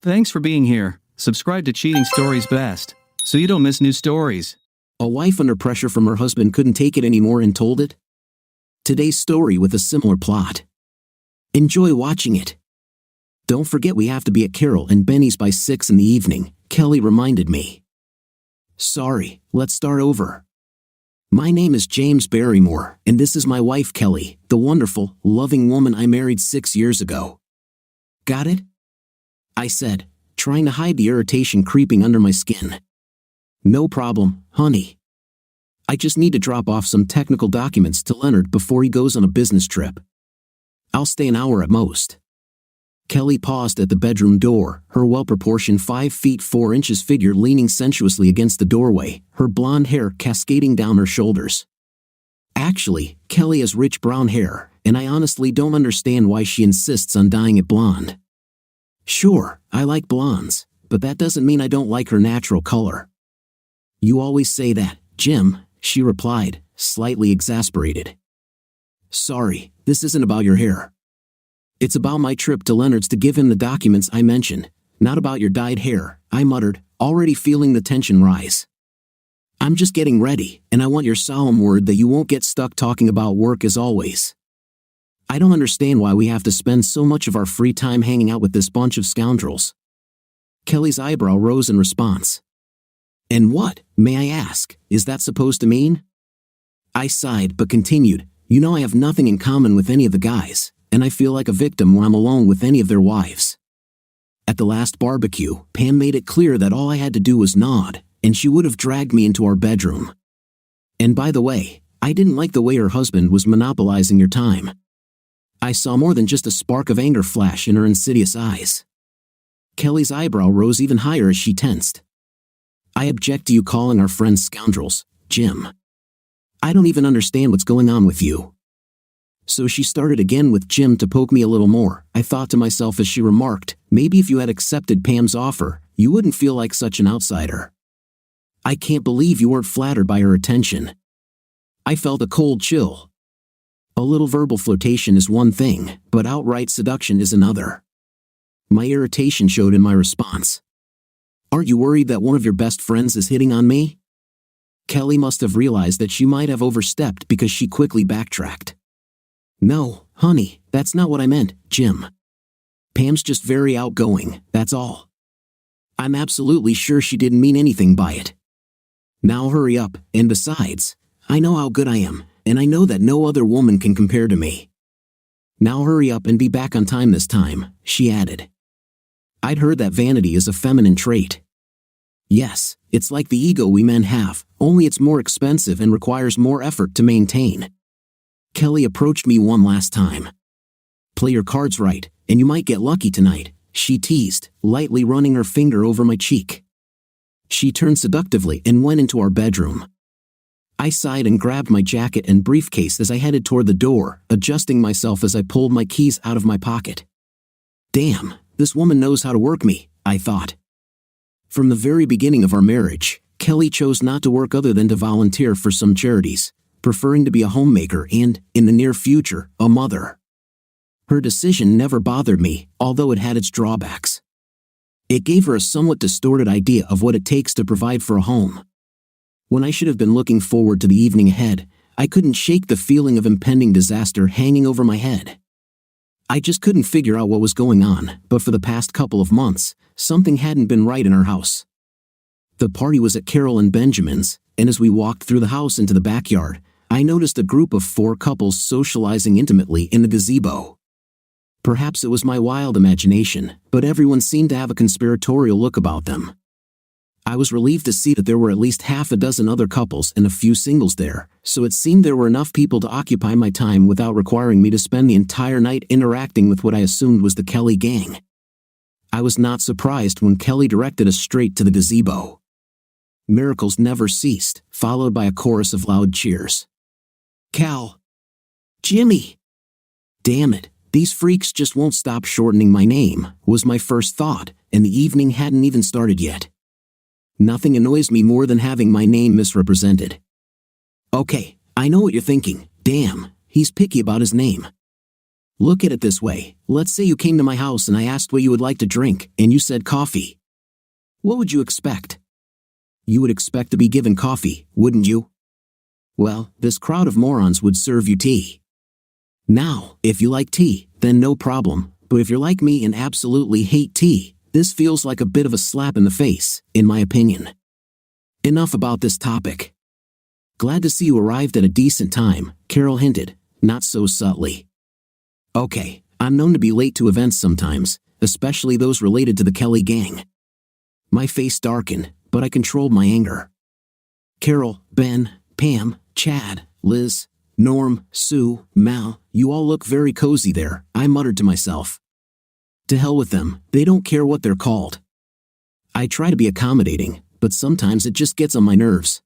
Thanks for being here. Subscribe to Cheating Stories Best, so you don't miss new stories. A wife under pressure from her husband couldn't take it anymore and told it? Today's story with a similar plot. Enjoy watching it. Don't forget we have to be at Carol and Benny's by 6 in the evening, Kelly reminded me. Sorry, let's start over. My name is James Barrymore, and this is my wife Kelly, the wonderful, loving woman I married 6 years ago. Got it? I said, trying to hide the irritation creeping under my skin. No problem, honey. I just need to drop off some technical documents to Leonard before he goes on a business trip. I'll stay an hour at most. Kelly paused at the bedroom door, her well-proportioned 5 feet 4 inches figure leaning sensuously against the doorway, her blonde hair cascading down her shoulders. Actually, Kelly has rich brown hair, and I honestly don't understand why she insists on dyeing it blonde. Sure, I like blondes, but that doesn't mean I don't like her natural color. You always say that, Jim, she replied, slightly exasperated. Sorry, this isn't about your hair. It's about my trip to Leonard's to give him the documents I mentioned, not about your dyed hair, I muttered, already feeling the tension rise. I'm just getting ready, and I want your solemn word that you won't get stuck talking about work as always. I don't understand why we have to spend so much of our free time hanging out with this bunch of scoundrels. Kelly's eyebrow rose in response. And what, may I ask, is that supposed to mean? I sighed but continued, you know I have nothing in common with any of the guys, and I feel like a victim when I'm alone with any of their wives. At the last barbecue, Pam made it clear that all I had to do was nod, and she would have dragged me into our bedroom. And by the way, I didn't like the way her husband was monopolizing your time. I saw more than just a spark of anger flash in her insidious eyes. Kelly's eyebrow rose even higher as she tensed. I object to you calling our friends scoundrels, Jim. I don't even understand what's going on with you. So she started again with Jim to poke me a little more, I thought to myself as she remarked, maybe if you had accepted Pam's offer, you wouldn't feel like such an outsider. I can't believe you weren't flattered by her attention. I felt a cold chill. A little verbal flirtation is one thing, but outright seduction is another. My irritation showed in my response. Aren't you worried that one of your best friends is hitting on me? Kelly must have realized that she might have overstepped because she quickly backtracked. No, honey, that's not what I meant, Jim. Pam's just very outgoing, that's all. I'm absolutely sure she didn't mean anything by it. Now hurry up, and besides, I know how good I am, and I know that no other woman can compare to me. Now hurry up and be back on time this time, she added. I'd heard that vanity is a feminine trait. Yes, it's like the ego we men have, only it's more expensive and requires more effort to maintain. Kelly approached me one last time. Play your cards right, and you might get lucky tonight, she teased, lightly running her finger over my cheek. She turned seductively and went into our bedroom. I sighed and grabbed my jacket and briefcase as I headed toward the door, adjusting myself as I pulled my keys out of my pocket. Damn, this woman knows how to work me, I thought. From the very beginning of our marriage, Kelly chose not to work other than to volunteer for some charities, preferring to be a homemaker and, in the near future, a mother. Her decision never bothered me, although it had its drawbacks. It gave her a somewhat distorted idea of what it takes to provide for a home. When I should have been looking forward to the evening ahead, I couldn't shake the feeling of impending disaster hanging over my head. I just couldn't figure out what was going on, but for the past couple of months, something hadn't been right in our house. The party was at Carol and Benjamin's, and as we walked through the house into the backyard, I noticed a group of 4 couples socializing intimately in the gazebo. Perhaps it was my wild imagination, but everyone seemed to have a conspiratorial look about them. I was relieved to see that there were at least half a dozen other couples and a few singles there, so it seemed there were enough people to occupy my time without requiring me to spend the entire night interacting with what I assumed was the Kelly gang. I was not surprised when Kelly directed us straight to the gazebo. Miracles never ceased, followed by a chorus of loud cheers. Cal! Jimmy! Damn it, these freaks just won't stop shortening my name, was my first thought, and the evening hadn't even started yet. Nothing annoys me more than having my name misrepresented. Okay, I know what you're thinking. Damn, he's picky about his name. Look at it this way. Let's say you came to my house and I asked what you would like to drink, and you said coffee. What would you expect? You would expect to be given coffee, wouldn't you? Well, this crowd of morons would serve you tea. Now, if you like tea, then no problem, but if you're like me and absolutely hate tea, this feels like a bit of a slap in the face, in my opinion. Enough about this topic. Glad to see you arrived at a decent time, Carol hinted, not so subtly. Okay, I'm known to be late to events sometimes, especially those related to the Kelly gang. My face darkened, but I controlled my anger. Carol, Ben, Pam, Chad, Liz, Norm, Sue, Mal, you all look very cozy there, I muttered to myself. To hell with them, they don't care what they're called. I try to be accommodating, but sometimes it just gets on my nerves.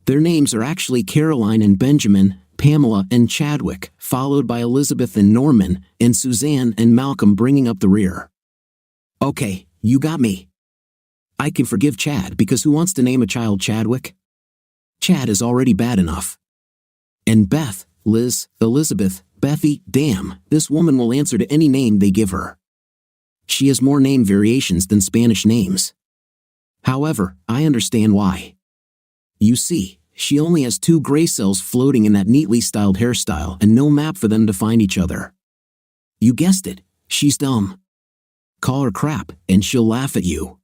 Their names are actually Caroline and Benjamin, Pamela and Chadwick, followed by Elizabeth and Norman, and Suzanne and Malcolm bringing up the rear. Okay, you got me. I can forgive Chad because who wants to name a child Chadwick? Chad is already bad enough. And Beth, Liz, Elizabeth, Bethy, damn, this woman will answer to any name they give her. She has more name variations than Spanish names. However, I understand why. You see, she only has 2 gray cells floating in that neatly styled hairstyle and no map for them to find each other. You guessed it, she's dumb. Call her crap, and she'll laugh at you.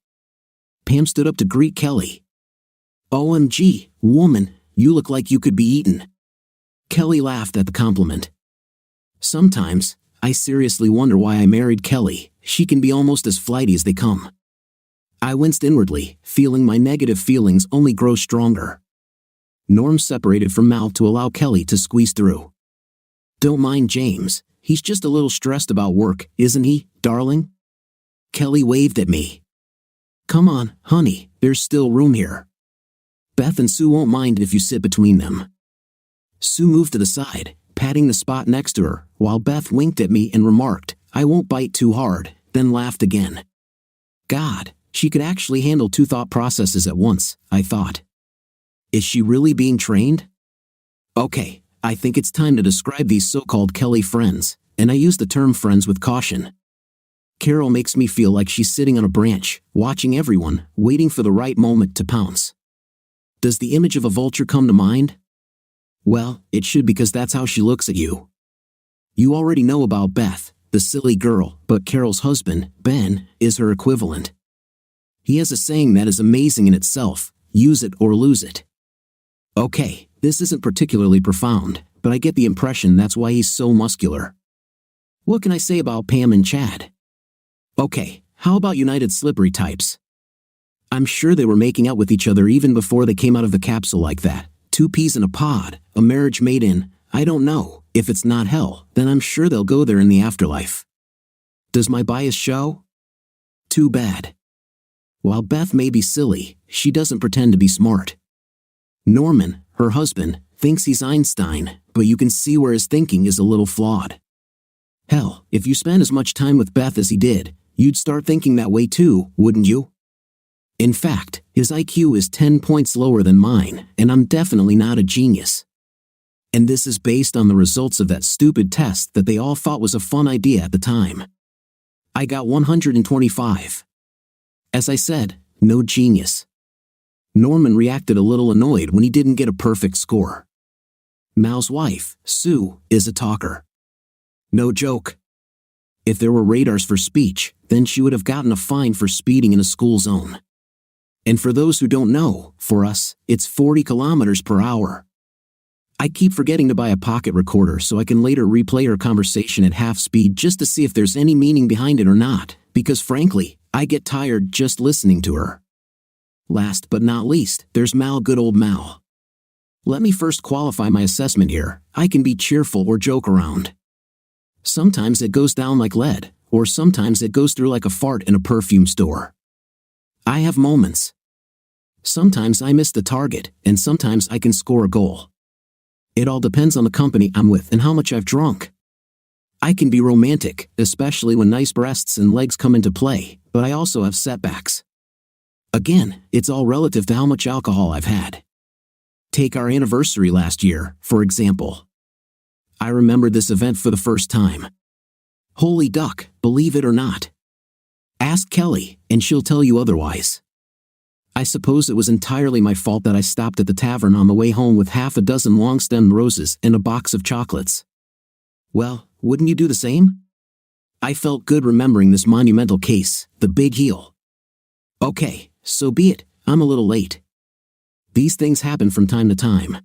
Pam stood up to greet Kelly. OMG, woman, you look like you could be eaten. Kelly laughed at the compliment. Sometimes, I seriously wonder why I married Kelly. She can be almost as flighty as they come. I winced inwardly, feeling my negative feelings only grow stronger. Norm separated from Mal to allow Kelly to squeeze through. Don't mind James, he's just a little stressed about work, isn't he, darling? Kelly waved at me. Come on, honey, there's still room here. Beth and Sue won't mind if you sit between them. Sue moved to the side, patting the spot next to her, while Beth winked at me and remarked, I won't bite too hard, then laughed again. God, she could actually handle 2 thought processes at once, I thought. Is she really being trained? Okay, I think it's time to describe these so-called Kelly friends, and I use the term friends with caution. Carol makes me feel like she's sitting on a branch, watching everyone, waiting for the right moment to pounce. Does the image of a vulture come to mind? Well, it should because that's how she looks at you. You already know about Beth, the silly girl, but Carol's husband, Ben, is her equivalent. He has a saying that is amazing in itself, use it or lose it. Okay, this isn't particularly profound, but I get the impression that's why he's so muscular. What can I say about Pam and Chad? Okay, how about United Slippery types? I'm sure they were making out with each other even before they came out of the capsule like that. 2 peas in a pod, a marriage made in, I don't know, if it's not hell, then I'm sure they'll go there in the afterlife. Does my bias show? Too bad. While Beth may be silly, she doesn't pretend to be smart. Norman, her husband, thinks he's Einstein, but you can see where his thinking is a little flawed. Hell, if you spent as much time with Beth as he did, you'd start thinking that way too, wouldn't you? In fact, his IQ is 10 points lower than mine, and I'm definitely not a genius. And this is based on the results of that stupid test that they all thought was a fun idea at the time. I got 125. As I said, no genius. Norman reacted a little annoyed when he didn't get a perfect score. Mal's wife, Sue, is a talker. No joke. If there were radars for speech, then she would have gotten a fine for speeding in a school zone. And for those who don't know, for us, it's 40 kilometers per hour. I keep forgetting to buy a pocket recorder so I can later replay her conversation at half speed just to see if there's any meaning behind it or not, because frankly, I get tired just listening to her. Last but not least, there's Mal, good old Mal. Let me first qualify my assessment here. I can be cheerful or joke around. Sometimes it goes down like lead, or sometimes it goes through like a fart in a perfume store. I have moments. Sometimes I miss the target, and sometimes I can score a goal. It all depends on the company I'm with and how much I've drunk. I can be romantic, especially when nice breasts and legs come into play, but I also have setbacks. Again, it's all relative to how much alcohol I've had. Take our anniversary last year, for example. I remember this event for the first time. Holy duck, believe it or not. Ask Kelly, and she'll tell you otherwise. I suppose it was entirely my fault that I stopped at the tavern on the way home with half a dozen long-stemmed roses and a box of chocolates. Well, wouldn't you do the same? I felt good remembering this monumental case, the big heel. Okay, so be it, I'm a little late. These things happen from time to time.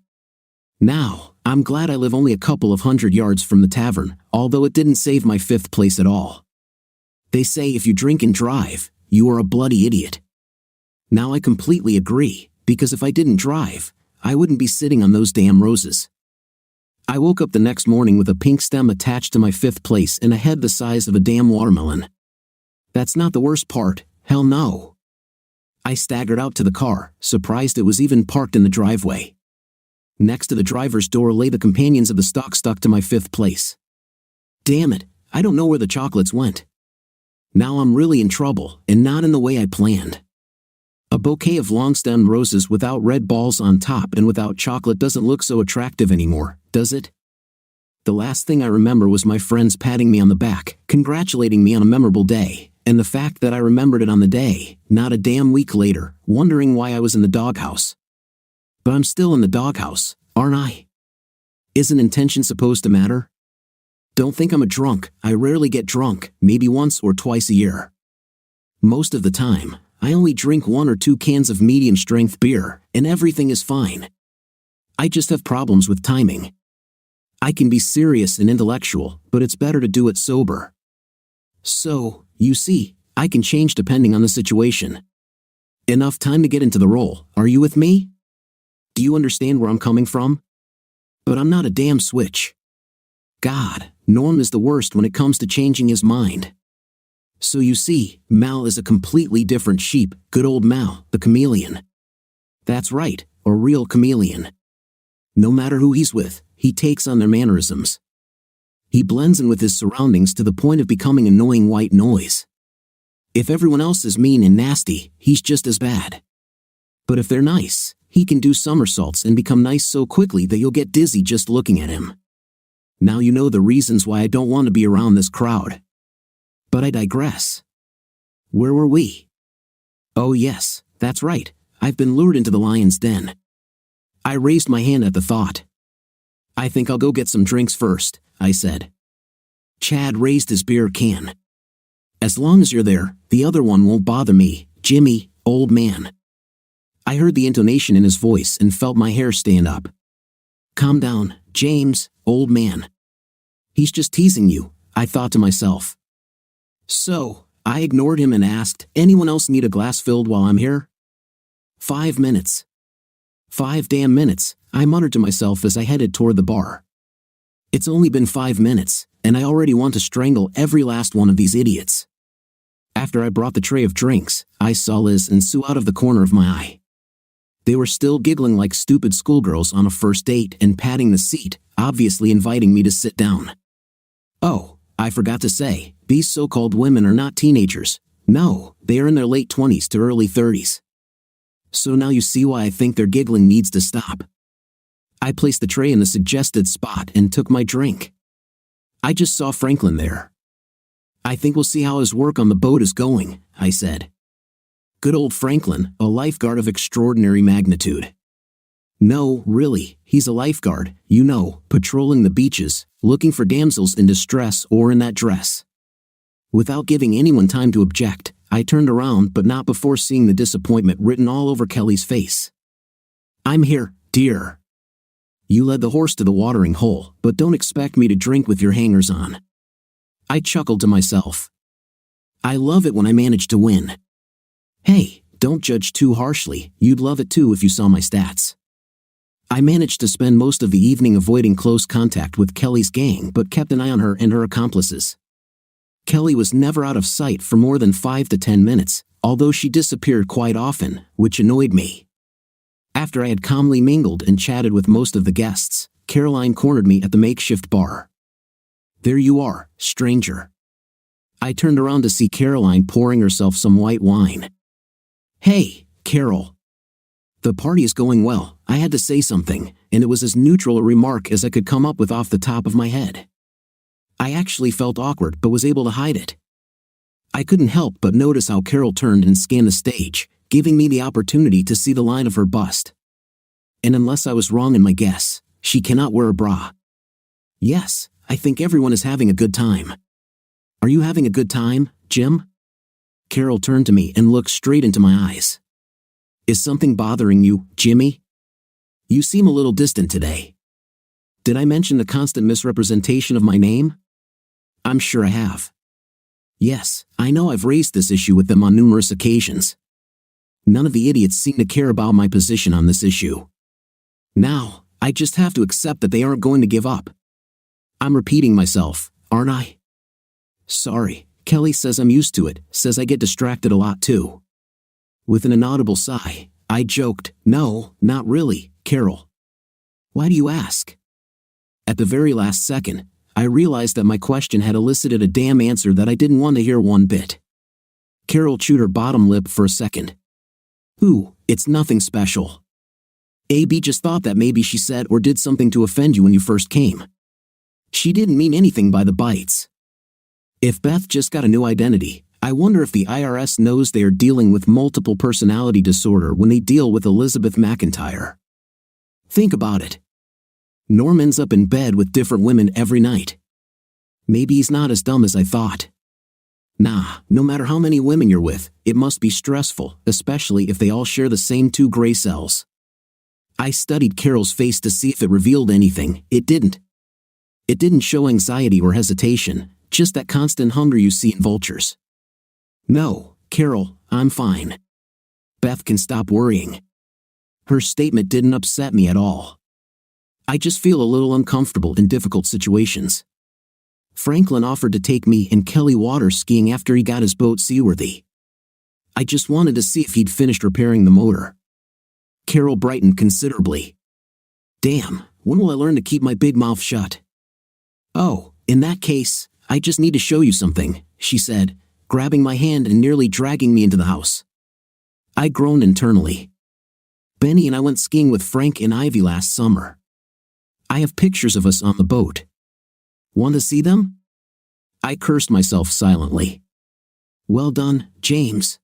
Now, I'm glad I live only a couple of 100 yards from the tavern, although it didn't save my 5th place at all. They say if you drink and drive, you are a bloody idiot. Now I completely agree, because if I didn't drive, I wouldn't be sitting on those damn roses. I woke up the next morning with a pink stem attached to my 5th place and a head the size of a damn watermelon. That's not the worst part, hell no. I staggered out to the car, surprised it was even parked in the driveway. Next to the driver's door lay the companions of the stock stuck to my 5th place. Damn it, I don't know where the chocolates went. Now I'm really in trouble, and not in the way I planned. A bouquet of long-stemmed roses without red balls on top and without chocolate doesn't look so attractive anymore, does it? The last thing I remember was my friends patting me on the back, congratulating me on a memorable day, and the fact that I remembered it on the day, not a damn week later, wondering why I was in the doghouse. But I'm still in the doghouse, aren't I? Isn't intention supposed to matter? Don't think I'm a drunk. I rarely get drunk, maybe once or twice a year. Most of the time, I only drink 1 or 2 cans of medium-strength beer, and everything is fine. I just have problems with timing. I can be serious and intellectual, but it's better to do it sober. So, you see, I can change depending on the situation. Enough time to get into the role, are you with me? Do you understand where I'm coming from? But I'm not a damn switch. God, Norm is the worst when it comes to changing his mind. So you see, Mal is a completely different sheep, good old Mal, the chameleon. That's right, a real chameleon. No matter who he's with, he takes on their mannerisms. He blends in with his surroundings to the point of becoming annoying white noise. If everyone else is mean and nasty, he's just as bad. But if they're nice, he can do somersaults and become nice so quickly that you'll get dizzy just looking at him. Now you know the reasons why I don't want to be around this crowd. But I digress. Where were we? Oh yes, that's right, I've been lured into the lion's den. I raised my hand at the thought. I think I'll go get some drinks first, I said. Chad raised his beer can. As long as you're there, the other one won't bother me, Jimmy, old man. I heard the intonation in his voice and felt my hair stand up. Calm down, James, old man. He's just teasing you, I thought to myself. So, I ignored him and asked, anyone else need a glass filled while I'm here? 5 minutes. 5 damn minutes, I muttered to myself as I headed toward the bar. It's only been 5 minutes, and I already want to strangle every last one of these idiots. After I brought the tray of drinks, I saw Liz and Sue out of the corner of my eye. They were still giggling like stupid schoolgirls on a first date and patting the seat, obviously inviting me to sit down. Oh, I forgot to say, these so-called women are not teenagers. No, they are in their late 20s to early 30s. So now you see why I think their giggling needs to stop. I placed the tray in the suggested spot and took my drink. I just saw Franklin there. I think we'll see how his work on the boat is going, I said. Good old Franklin, a lifeguard of extraordinary magnitude. No, really, he's a lifeguard, you know, patrolling the beaches, looking for damsels in distress or in that dress. Without giving anyone time to object, I turned around but not before seeing the disappointment written all over Kelly's face. I'm here, dear. You led the horse to the watering hole, but don't expect me to drink with your hangers on. I chuckled to myself. I love it when I manage to win. Hey, don't judge too harshly, you'd love it too if you saw my stats. I managed to spend most of the evening avoiding close contact with Kelly's gang but kept an eye on her and her accomplices. Kelly was never out of sight for more than 5 to 10 minutes, although she disappeared quite often, which annoyed me. After I had calmly mingled and chatted with most of the guests, Caroline cornered me at the makeshift bar. There you are, stranger. I turned around to see Caroline pouring herself some white wine. Hey, Carol. The party is going well, I had to say something, and it was as neutral a remark as I could come up with off the top of my head. I actually felt awkward but was able to hide it. I couldn't help but notice how Carol turned and scanned the stage, giving me the opportunity to see the line of her bust. And unless I was wrong in my guess, she cannot wear a bra. Yes, I think everyone is having a good time. Are you having a good time, Jim? Carol turned to me and looked straight into my eyes. Is something bothering you, Jimmy? You seem a little distant today. Did I mention the constant misrepresentation of my name? I'm sure I have. Yes, I know I've raised this issue with them on numerous occasions. None of the idiots seem to care about my position on this issue. Now, I just have to accept that they aren't going to give up. I'm repeating myself, aren't I? Sorry, Kelly says I'm used to it, says I get distracted a lot too. With an inaudible sigh, I joked, no, not really, Carol. Why do you ask? At the very last second, I realized that my question had elicited a damn answer that I didn't want to hear one bit. Carol chewed her bottom lip for a second. Ooh, it's nothing special. AB just thought that maybe she said or did something to offend you when you first came. She didn't mean anything by the bites. If Beth just got a new identity, I wonder if the IRS knows they are dealing with multiple personality disorder when they deal with Elizabeth McIntyre. Think about it. Norm ends up in bed with different women every night. Maybe he's not as dumb as I thought. Nah, no matter how many women you're with, it must be stressful, especially if they all share the same 2 gray cells. I studied Carol's face to see if it revealed anything. It didn't. It didn't show anxiety or hesitation, just that constant hunger you see in vultures. No, Carol, I'm fine. Beth can stop worrying. Her statement didn't upset me at all. I just feel a little uncomfortable in difficult situations. Franklin offered to take me and Kelly water skiing after he got his boat seaworthy. I just wanted to see if he'd finished repairing the motor. Carol brightened considerably. Damn, when will I learn to keep my big mouth shut? Oh, in that case, I just need to show you something, she said, grabbing my hand and nearly dragging me into the house. I groaned internally. Benny and I went skiing with Frank and Ivy last summer. I have pictures of us on the boat. Want to see them? I cursed myself silently. Well done, James.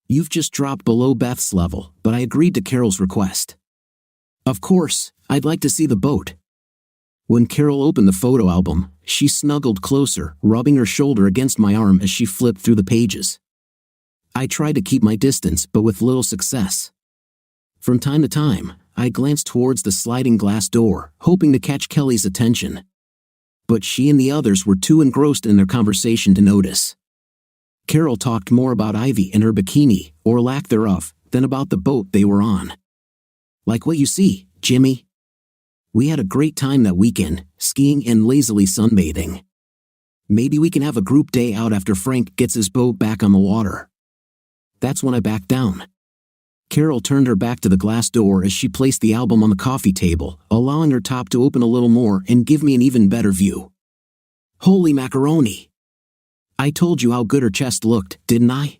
You've just dropped below Beth's level, but I agreed to Carol's request. Of course, I'd like to see the boat. When Carol opened the photo album, she snuggled closer, rubbing her shoulder against my arm as she flipped through the pages. I tried to keep my distance, but with little success. From time to time, I glanced towards the sliding glass door, hoping to catch Kelly's attention. But she and the others were too engrossed in their conversation to notice. Carol talked more about Ivy and her bikini, or lack thereof, than about the boat they were on. Like what you see, Jimmy. We had a great time that weekend, skiing and lazily sunbathing. Maybe we can have a group day out after Frank gets his boat back on the water. That's when I backed down. Carol turned her back to the glass door as she placed the album on the coffee table, allowing her top to open a little more and give me an even better view. Holy macaroni! I told you how good her chest looked, didn't I?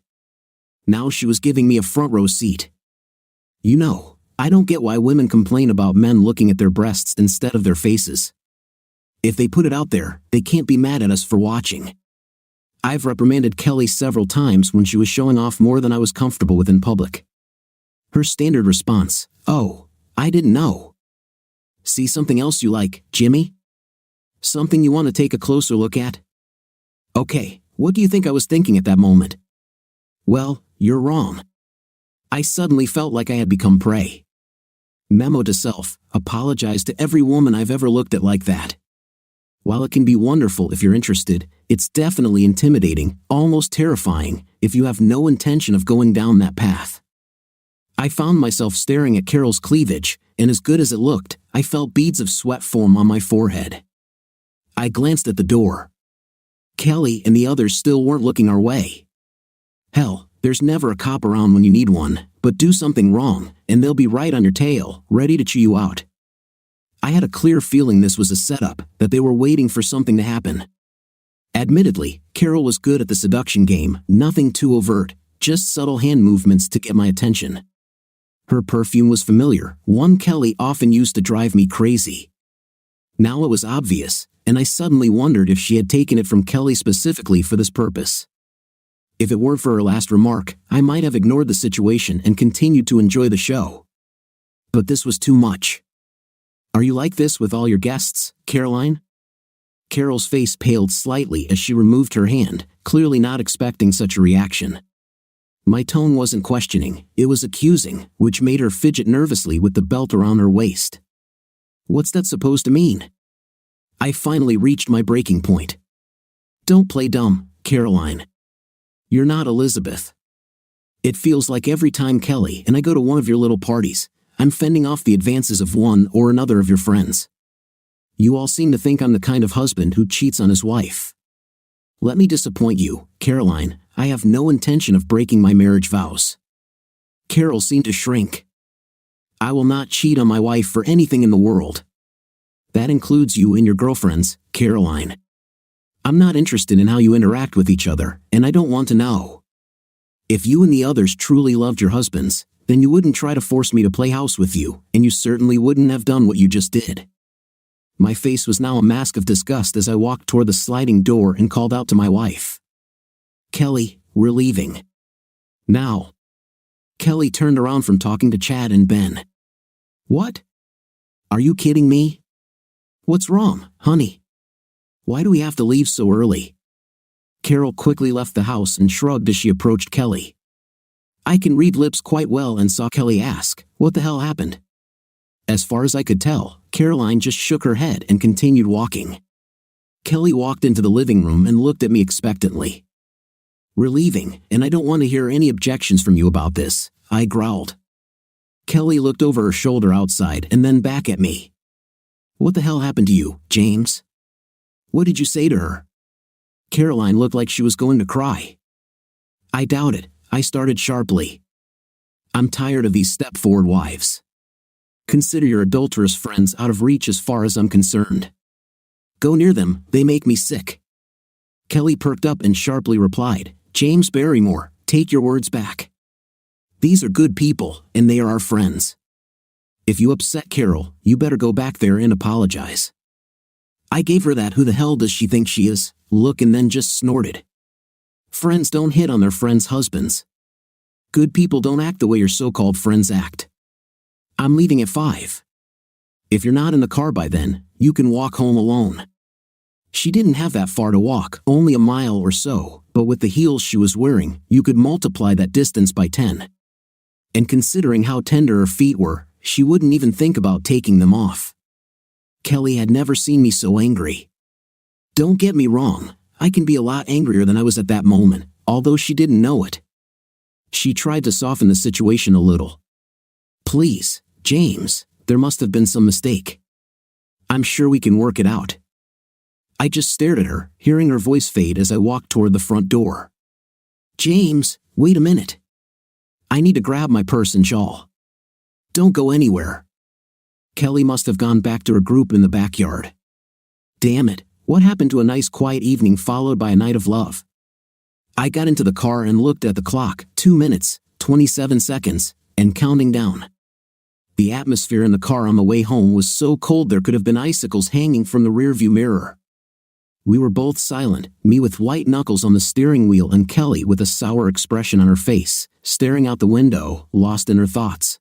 Now she was giving me a front row seat. You know, I don't get why women complain about men looking at their breasts instead of their faces. If they put it out there, they can't be mad at us for watching. I've reprimanded Kelly several times when she was showing off more than I was comfortable with in public. Her standard response, oh, I didn't know. See something else you like, Jimmy? Something you want to take a closer look at? Okay, what do you think I was thinking at that moment? Well, you're wrong. I suddenly felt like I had become prey. Memo to self, apologize to every woman I've ever looked at like that. While it can be wonderful if you're interested, it's definitely intimidating, almost terrifying, if you have no intention of going down that path. I found myself staring at Carol's cleavage, and as good as it looked, I felt beads of sweat form on my forehead. I glanced at the door. Kelly and the others still weren't looking our way. Hell, there's never a cop around when you need one, but do something wrong, and they'll be right on your tail, ready to chew you out. I had a clear feeling this was a setup, that they were waiting for something to happen. Admittedly, Carol was good at the seduction game, nothing too overt, just subtle hand movements to get my attention. Her perfume was familiar, one Kelly often used to drive me crazy. Now it was obvious, and I suddenly wondered if she had taken it from Kelly specifically for this purpose. If it weren't for her last remark, I might have ignored the situation and continued to enjoy the show. But this was too much. "Are you like this with all your guests, Caroline?" Carol's face paled slightly as she removed her hand, clearly not expecting such a reaction. My tone wasn't questioning, it was accusing, which made her fidget nervously with the belt around her waist. What's that supposed to mean? I finally reached my breaking point. "Don't play dumb, Caroline. You're not Elizabeth. It feels like every time Kelly and I go to one of your little parties, I'm fending off the advances of one or another of your friends. You all seem to think I'm the kind of husband who cheats on his wife. Let me disappoint you, Caroline, I have no intention of breaking my marriage vows." Carol seemed to shrink. "I will not cheat on my wife for anything in the world. That includes you and your girlfriends, Caroline. I'm not interested in how you interact with each other, and I don't want to know. If you and the others truly loved your husbands, then you wouldn't try to force me to play house with you, and you certainly wouldn't have done what you just did." My face was now a mask of disgust as I walked toward the sliding door and called out to my wife. "Kelly, we're leaving. Now." Kelly turned around from talking to Chad and Ben. "What? Are you kidding me? What's wrong, honey? Why do we have to leave so early?" Carol quickly left the house and shrugged as she approached Kelly. I can read lips quite well and saw Kelly ask, "What the hell happened?" As far as I could tell, Caroline just shook her head and continued walking. Kelly walked into the living room and looked at me expectantly. "We're leaving, and I don't want to hear any objections from you about this," I growled. Kelly looked over her shoulder outside and then back at me. "What the hell happened to you, James? What did you say to her?" Caroline looked like she was going to cry. "I doubt it," I started sharply. "I'm tired of these step-forward wives. Consider your adulterous friends out of reach as far as I'm concerned. Go near them, they make me sick." Kelly perked up and sharply replied, "James Barrymore, take your words back. These are good people, and they are our friends. If you upset Carol, you better go back there and apologize." I gave her that "who the hell does she think she is" look and then just snorted. Friends don't hit on their friends' husbands. Good people don't act the way your so-called friends act. I'm leaving at 5. If you're not in the car by then, you can walk home alone. She didn't have that far to walk, only a mile or so, but with the heels she was wearing, you could multiply that distance by 10. And considering how tender her feet were, she wouldn't even think about taking them off. Kelly had never seen me so angry. Don't get me wrong, I can be a lot angrier than I was at that moment, although she didn't know it. She tried to soften the situation a little. "Please, James, there must have been some mistake. I'm sure we can work it out." I just stared at her, hearing her voice fade as I walked toward the front door. "James, wait a minute. I need to grab my purse and shawl. Don't go anywhere." Kelly must have gone back to her group in the backyard. Damn it, what happened to a nice quiet evening followed by a night of love? I got into the car and looked at the clock, 2 minutes, 27 seconds, and counting down. The atmosphere in the car on the way home was so cold there could have been icicles hanging from the rearview mirror. We were both silent, me with white knuckles on the steering wheel and Kelly with a sour expression on her face, staring out the window, lost in her thoughts.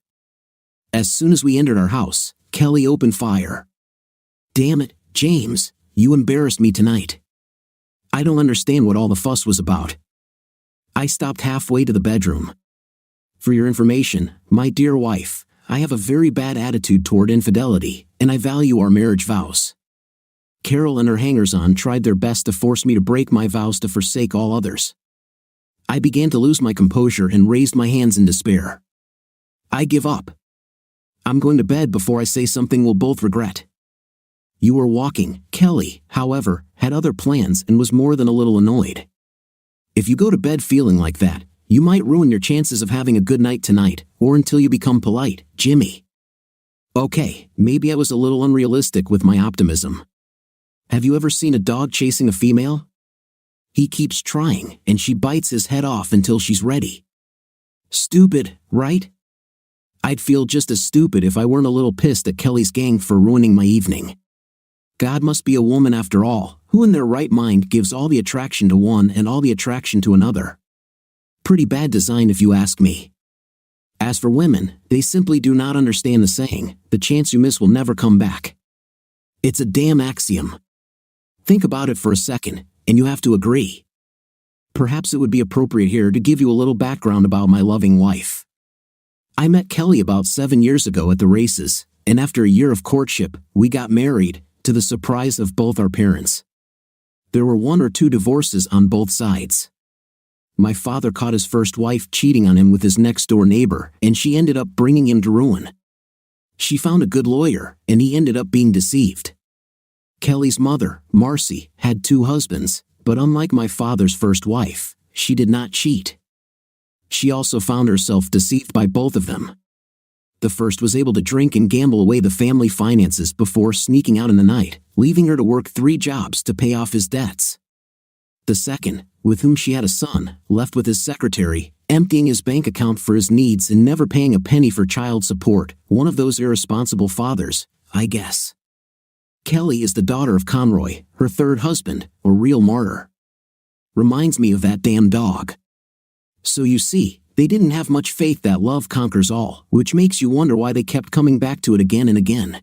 As soon as we entered our house, Kelly opened fire. "Damn it, James, you embarrassed me tonight. I don't understand what all the fuss was about." I stopped halfway to the bedroom. "For your information, my dear wife, I have a very bad attitude toward infidelity, and I value our marriage vows. Carol and her hangers-on tried their best to force me to break my vows to forsake all others." I began to lose my composure and raised my hands in despair. "I give up. I'm going to bed before I say something we'll both regret." You were walking. Kelly, however, had other plans and was more than a little annoyed. "If you go to bed feeling like that, you might ruin your chances of having a good night tonight, or until you become polite, Jimmy." Okay, maybe I was a little unrealistic with my optimism. Have you ever seen a dog chasing a female? He keeps trying, and she bites his head off until she's ready. Stupid, right? I'd feel just as stupid if I weren't a little pissed at Kelly's gang for ruining my evening. God must be a woman after all. Who in their right mind gives all the attraction to one and all the attraction to another? Pretty bad design if you ask me. As for women, they simply do not understand the saying, the chance you miss will never come back. It's a damn axiom. Think about it for a second, and you have to agree. Perhaps it would be appropriate here to give you a little background about my loving wife. I met Kelly about 7 years ago at the races, and after a year of courtship, we got married, to the surprise of both our parents. There were 1 or 2 divorces on both sides. My father caught his first wife cheating on him with his next-door neighbor, and she ended up bringing him to ruin. She found a good lawyer, and he ended up being deceived. Kelly's mother, Marcy, had 2 husbands, but unlike my father's first wife, she did not cheat. She also found herself deceived by both of them. The first was able to drink and gamble away the family finances before sneaking out in the night, leaving her to work 3 jobs to pay off his debts. The second, with whom she had a son, left with his secretary, emptying his bank account for his needs and never paying a penny for child support, one of those irresponsible fathers, I guess. Kelly is the daughter of Conroy, her third husband, a real martyr. Reminds me of that damn dog. So you see, they didn't have much faith that love conquers all, which makes you wonder why they kept coming back to it again and again.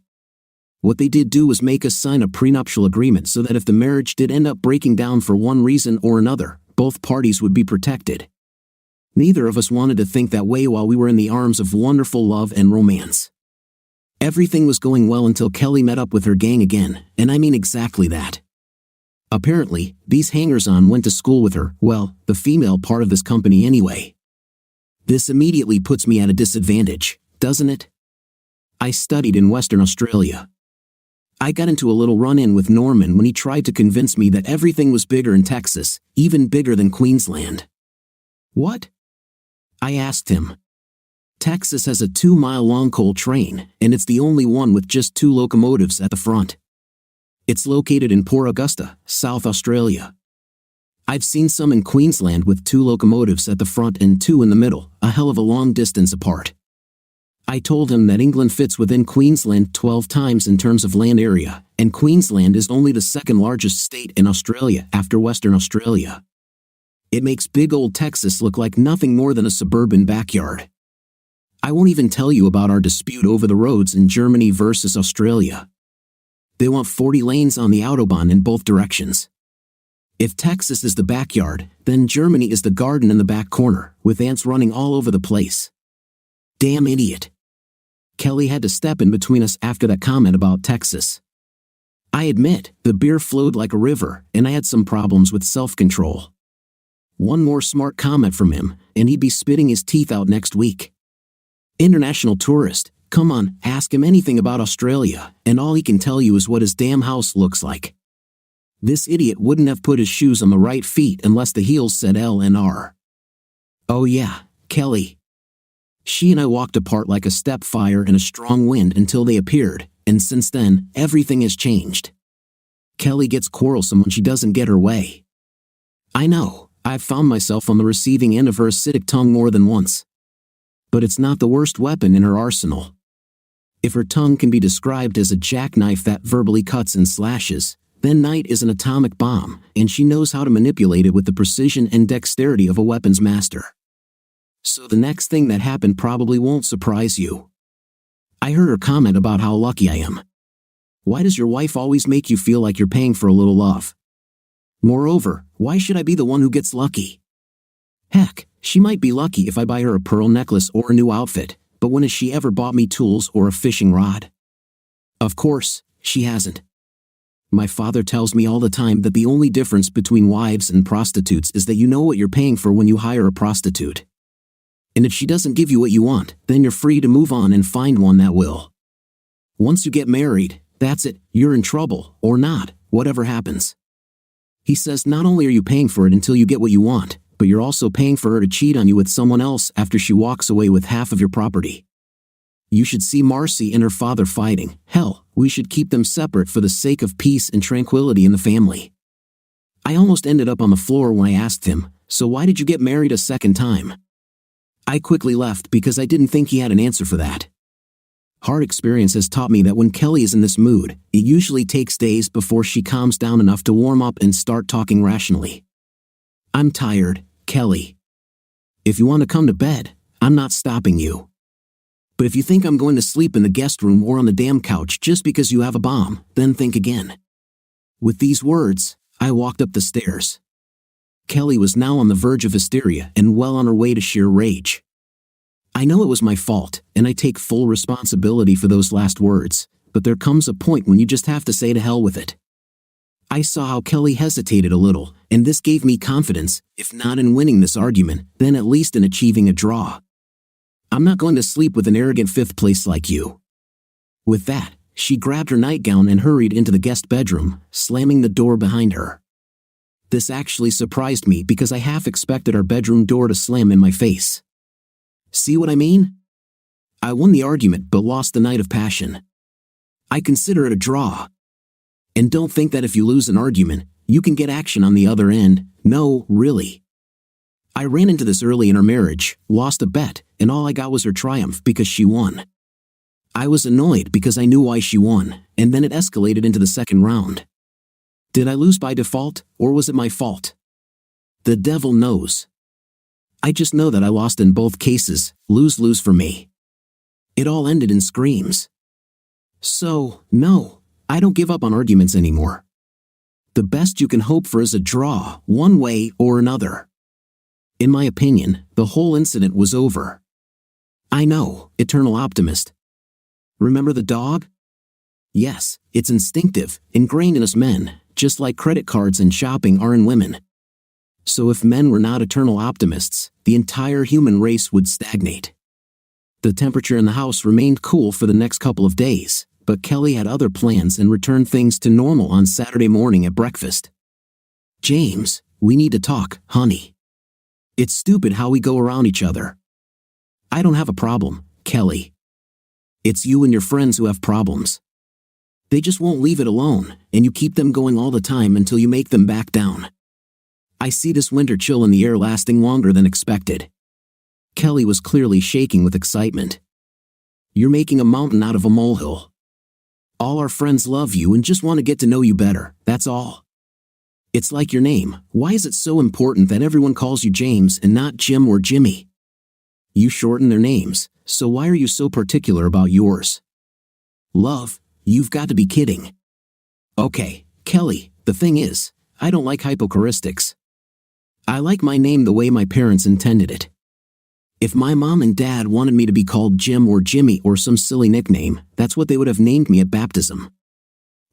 What they did do was make us sign a prenuptial agreement so that if the marriage did end up breaking down for one reason or another, both parties would be protected. Neither of us wanted to think that way while we were in the arms of wonderful love and romance. Everything was going well until Kelly met up with her gang again, and I mean exactly that. Apparently, these hangers-on went to school with her, well, the female part of this company anyway. This immediately puts me at a disadvantage, doesn't it? I studied in Western Australia. I got into a little run-in with Norman when he tried to convince me that everything was bigger in Texas, even bigger than Queensland. What? I asked him. Texas has a 2-mile-long coal train, and it's the only one with just 2 locomotives at the front. It's located in Port Augusta, South Australia. I've seen some in Queensland with 2 locomotives at the front and 2 in the middle, a hell of a long distance apart. I told him that England fits within Queensland 12 times in terms of land area, and Queensland is only the 2nd largest state in Australia after Western Australia. It makes big old Texas look like nothing more than a suburban backyard. I won't even tell you about our dispute over the roads in Germany versus Australia. They want 40 lanes on the Autobahn in both directions. If Texas is the backyard, then Germany is the garden in the back corner, with ants running all over the place. Damn idiot. Kelly had to step in between us after that comment about Texas. I admit, the beer flowed like a river, and I had some problems with self-control. One more smart comment from him, and he'd be spitting his teeth out next week. International tourist, come on, ask him anything about Australia, and all he can tell you is what his damn house looks like. This idiot wouldn't have put his shoes on the right feet unless the heels said L and R. Oh yeah, Kelly. She and I walked apart like a step fire in a strong wind until they appeared, and since then, everything has changed. Kelly gets quarrelsome when she doesn't get her way. I know, I've found myself on the receiving end of her acidic tongue more than once. But it's not the worst weapon in her arsenal. If her tongue can be described as a jackknife that verbally cuts and slashes, then Night is an atomic bomb, and she knows how to manipulate it with the precision and dexterity of a weapons master. So the next thing that happened probably won't surprise you. I heard her comment about how lucky I am. Why does your wife always make you feel like you're paying for a little love? Moreover, why should I be the one who gets lucky? Heck, she might be lucky if I buy her a pearl necklace or a new outfit, but when has she ever bought me tools or a fishing rod? Of course, she hasn't. My father tells me all the time that the only difference between wives and prostitutes is that you know what you're paying for when you hire a prostitute. And if she doesn't give you what you want, then you're free to move on and find one that will. Once you get married, that's it, you're in trouble, or not, whatever happens. He says not only are you paying for it until you get what you want, but you're also paying for her to cheat on you with someone else after she walks away with half of your property. You should see Marcy and her father fighting. Hell, we should keep them separate for the sake of peace and tranquility in the family. I almost ended up on the floor when I asked him, so why did you get married a second time? I quickly left because I didn't think he had an answer for that. Hard experience has taught me that when Kelly is in this mood, it usually takes days before she calms down enough to warm up and start talking rationally. I'm tired, Kelly. If you want to come to bed, I'm not stopping you. But if you think I'm going to sleep in the guest room or on the damn couch just because you have a bomb, then think again. With these words, I walked up the stairs. Kelly was now on the verge of hysteria and well on her way to sheer rage. I know it was my fault, and I take full responsibility for those last words, but there comes a point when you just have to say to hell with it. I saw how Kelly hesitated a little, and this gave me confidence, if not in winning this argument, then at least in achieving a draw. I'm not going to sleep with an arrogant fifth place like you. With that, she grabbed her nightgown and hurried into the guest bedroom, slamming the door behind her. This actually surprised me because I half expected our bedroom door to slam in my face. See what I mean? I won the argument but lost the night of passion. I consider it a draw. And don't think that if you lose an argument, you can get action on the other end. No, really. I ran into this early in our marriage, lost a bet, and all I got was her triumph because she won. I was annoyed because I knew why she won, and then it escalated into the second round. Did I lose by default, or was it my fault? The devil knows. I just know that I lost in both cases, lose-lose for me. It all ended in screams. So, no, I don't give up on arguments anymore. The best you can hope for is a draw, one way or another. In my opinion, the whole incident was over. I know, eternal optimist. Remember the dog? Yes, it's instinctive, ingrained in us men, just like credit cards and shopping are in women. So if men were not eternal optimists, the entire human race would stagnate. The temperature in the house remained cool for the next couple of days, but Kelly had other plans and returned things to normal on Saturday morning at breakfast. James, we need to talk, honey. It's stupid how we go around each other. I don't have a problem, Kelly. It's you and your friends who have problems. They just won't leave it alone, and you keep them going all the time until you make them back down. I see this winter chill in the air lasting longer than expected. Kelly was clearly shaking with excitement. You're making a mountain out of a molehill. All our friends love you and just want to get to know you better, that's all. It's like your name. Why is it so important that everyone calls you James and not Jim or Jimmy? You shorten their names, so why are you so particular about yours? Love, you've got to be kidding. Okay, Kelly, the thing is, I don't like hypochoristics. I like my name the way my parents intended it. If my mom and dad wanted me to be called Jim or Jimmy or some silly nickname, that's what they would have named me at baptism.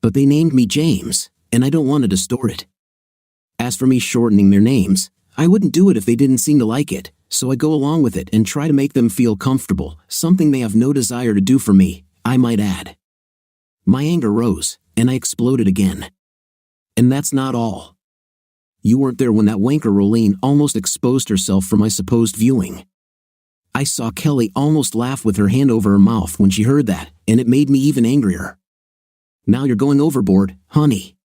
But they named me James, and I don't want to distort it. As for me shortening their names, I wouldn't do it if they didn't seem to like it, so I go along with it and try to make them feel comfortable, something they have no desire to do for me, I might add. My anger rose, and I exploded again. And that's not all. You weren't there when that wanker Rolene almost exposed herself for my supposed viewing. I saw Kelly almost laugh with her hand over her mouth when she heard that, and it made me even angrier. Now you're going overboard, honey.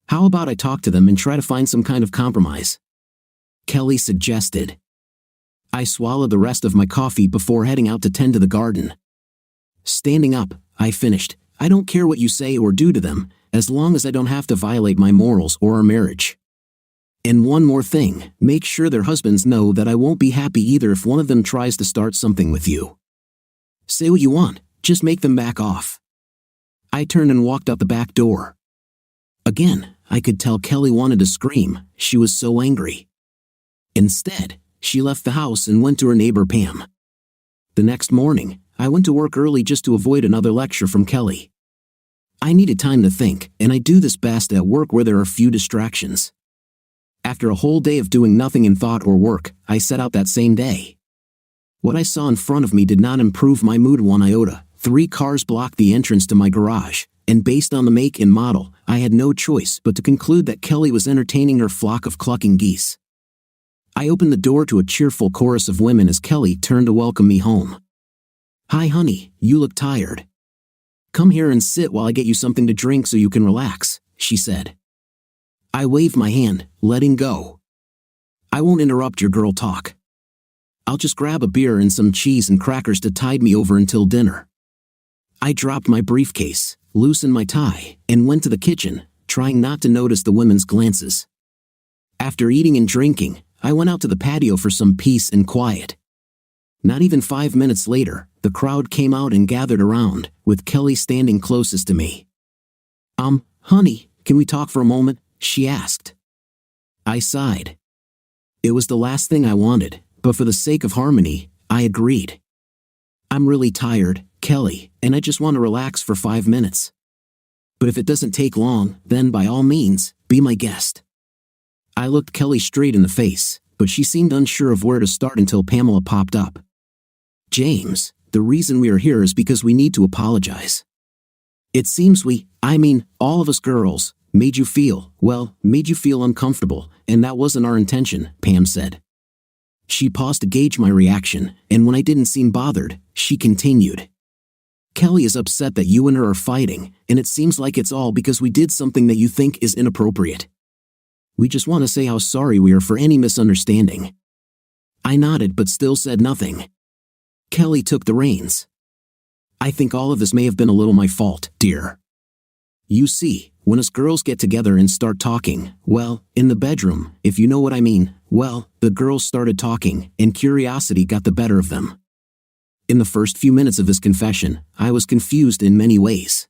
How about I talk to them and try to find some kind of compromise? Kelly suggested. I swallowed the rest of my coffee before heading out to tend to the garden. Standing up, I finished. I don't care what you say or do to them, as long as I don't have to violate my morals or our marriage. And one more thing, make sure their husbands know that I won't be happy either if one of them tries to start something with you. Say what you want, just make them back off. I turned and walked out the back door. Again, I could tell Kelly wanted to scream, she was so angry. Instead, she left the house and went to her neighbor Pam. The next morning, I went to work early just to avoid another lecture from Kelly. I needed time to think, and I do this best at work where there are few distractions. After a whole day of doing nothing in thought or work, I set out that same day. What I saw in front of me did not improve my mood one iota. 3 cars blocked the entrance to my garage, and based on the make and model, I had no choice but to conclude that Kelly was entertaining her flock of clucking geese. I opened the door to a cheerful chorus of women as Kelly turned to welcome me home. Hi honey, you look tired. Come here and sit while I get you something to drink so you can relax, she said. I waved my hand, letting go. I won't interrupt your girl talk. I'll just grab a beer and some cheese and crackers to tide me over until dinner. I dropped my briefcase, loosened my tie, and went to the kitchen, trying not to notice the women's glances. After eating and drinking, I went out to the patio for some peace and quiet. Not even 5 minutes later, the crowd came out and gathered around, with Kelly standing closest to me. Honey, can we talk for a moment?" she asked. I sighed. It was the last thing I wanted, but for the sake of harmony, I agreed. "I'm really tired, Kelly, and I just want to relax for 5 minutes. But if it doesn't take long, then by all means, be my guest." I looked Kelly straight in the face, but she seemed unsure of where to start until Pamela popped up. "James, the reason we are here is because we need to apologize. It seems all of us girls, made you feel uncomfortable, and that wasn't our intention," Pam said. She paused to gauge my reaction, and when I didn't seem bothered, she continued. "Kelly is upset that you and her are fighting, and it seems like it's all because we did something that you think is inappropriate. We just want to say how sorry we are for any misunderstanding." I nodded but still said nothing. Kelly took the reins. "I think all of this may have been a little my fault, dear. You see, when us girls get together and start talking, in the bedroom, if you know what I mean, the girls started talking, and curiosity got the better of them. In the first few minutes of this confession, I was confused in many ways.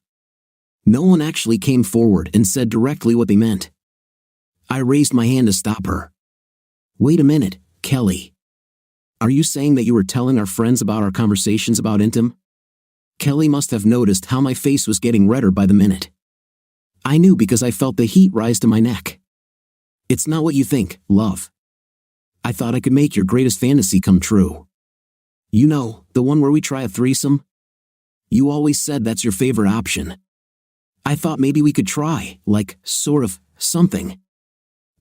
No one actually came forward and said directly what they meant. I raised my hand to stop her. "Wait a minute, Kelly. Are you saying that you were telling our friends about our conversations about intim?" Kelly must have noticed how my face was getting redder by the minute. I knew because I felt the heat rise to my neck. "It's not what you think, love. I thought I could make your greatest fantasy come true. You know, the one where we try a threesome? You always said that's your favorite option. I thought maybe we could try, something."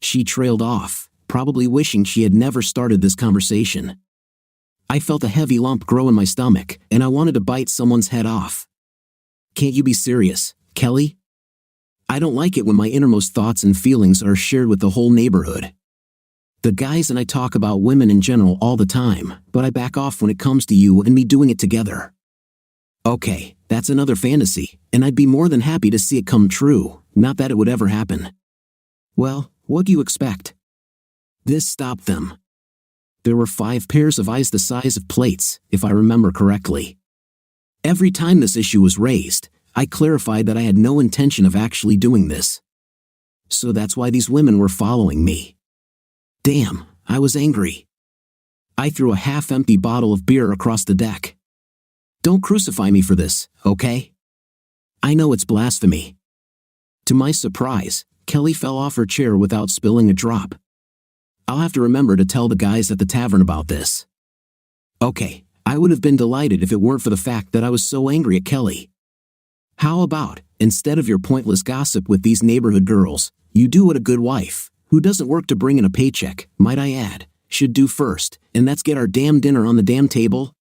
She trailed off, probably wishing she had never started this conversation. I felt a heavy lump grow in my stomach, and I wanted to bite someone's head off. "Can't you be serious, Kelly? I don't like it when my innermost thoughts and feelings are shared with the whole neighborhood. The guys and I talk about women in general all the time, but I back off when it comes to you and me doing it together. Okay, that's another fantasy, and I'd be more than happy to see it come true, not that it would ever happen." "Well, what do you expect?" This stopped them. There were 5 pairs of eyes the size of plates, if I remember correctly. Every time this issue was raised, I clarified that I had no intention of actually doing this. So that's why these women were following me. Damn, I was angry. I threw a half-empty bottle of beer across the deck. "Don't crucify me for this, okay? I know it's blasphemy." To my surprise, Kelly fell off her chair without spilling a drop. I'll have to remember to tell the guys at the tavern about this. Okay, I would have been delighted if it weren't for the fact that I was so angry at Kelly. How about, instead of your pointless gossip with these neighborhood girls, you do what a good wife, who doesn't work to bring in a paycheck, might I add, should do first, and that's get our damn dinner on the damn table?